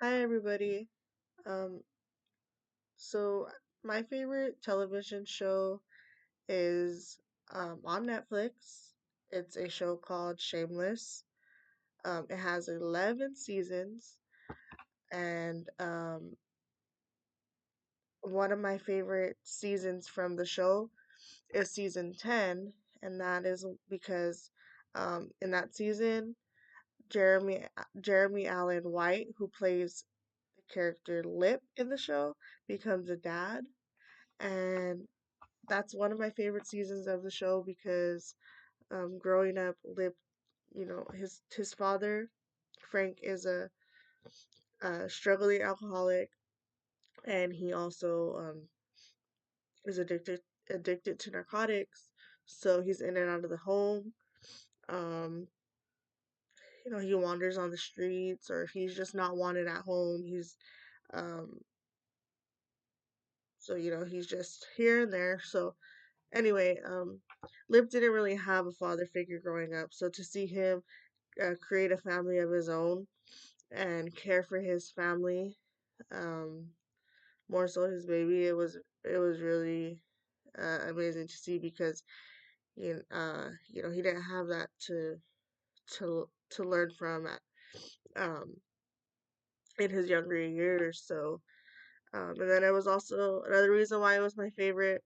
Hi everybody. Um, so my favorite television show is on Netflix. It's a show called Shameless. It has 11 seasons, and one of my favorite seasons from the show is season 10, and that is because in that season, Jeremy Allen White, who plays the character Lip in the show, becomes a dad. And that's one of my favorite seasons of the show because growing up, Lip, his father, Frank, is a struggling alcoholic, and he also is addicted to narcotics. So he's in and out of the home. Um, he wanders on the streets, or he's just not wanted at home. Um, he's just here and there. So anyway, Lip didn't really have a father figure growing up, so to see him create a family of his own and care for his family, um, more so his baby, it was really amazing to see because he didn't have that to learn from at um, in his younger years. So and then it was also another reason why it was my favorite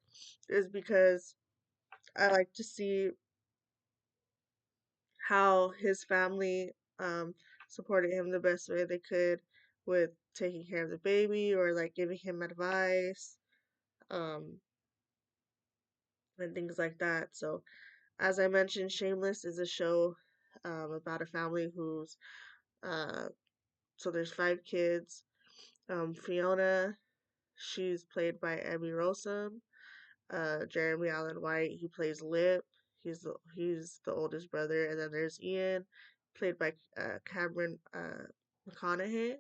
is because I like to see how his family supported him the best way they could with taking care of the baby or like giving him advice um, and things like that. So, as I mentioned, Shameless is a show about a family who's uh, so there's five kids. Fiona, she's played by Emmy Rossum. Jeremy Allen White, he plays Lip. He's the oldest brother, and then there's Ian, played by Cameron McConaughey,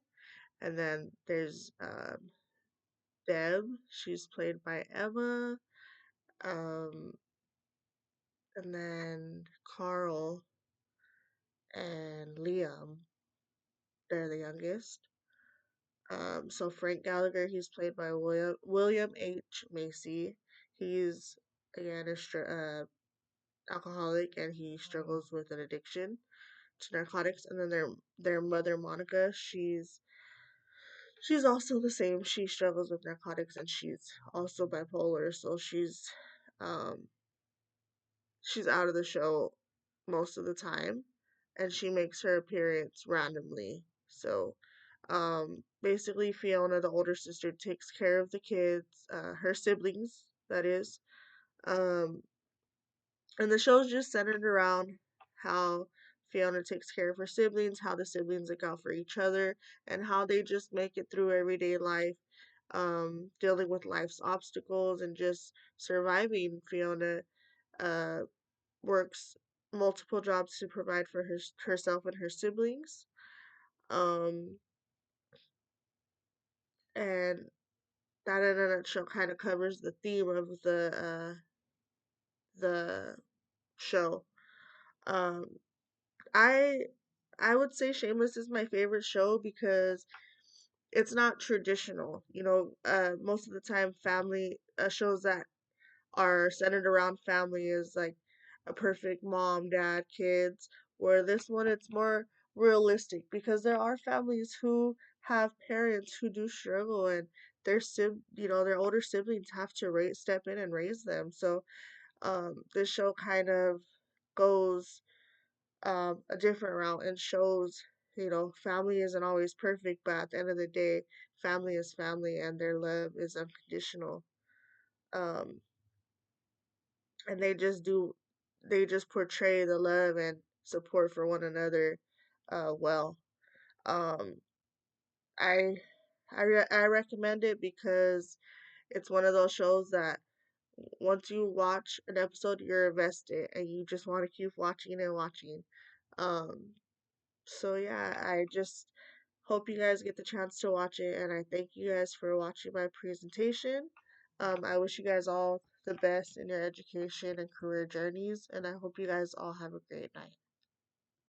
and then there's Deb. She's played by Emma, um, and then Carl and Liam. They're the youngest. So Frank Gallagher, he's played by William H. Macy. He's again alcoholic and he struggles with an addiction to narcotics. And then their mother Monica, she's also the same. She struggles with narcotics and she's also bipolar, so um she's out of the show most of the time, and she makes her appearance randomly. So basically Fiona, the older sister, takes care of the kids, her siblings, that is. Um and the show's just centered around how Fiona takes care of her siblings, how the siblings look out for each other, and how they just make it through everyday life, dealing with life's obstacles and just surviving. Fiona uh, works multiple jobs to provide for herself and her siblings. Um, and that in a nutshell kind of covers the theme of the show. Um, I I would say Shameless is my favorite show because it's not traditional. Most of the time, family shows that are centered around family is like a perfect mom, dad, kids. Where this one, it's more realistic because there are families who have parents who do struggle and their older siblings have to step in and raise them. So this show kind of goes a different route and shows, family isn't always perfect, but at the end of the day, family is family and their love is unconditional. Um, and they just portray the love and support for one another, well. Um, I, I recommend it because it's one of those shows that once you watch an episode, you're invested and you just want to keep watching and watching. Um, So yeah, I just hope you guys get the chance to watch it, and I thank you guys for watching my presentation. I wish you guys all the best in your education and career journeys, and I hope you guys all have a great night.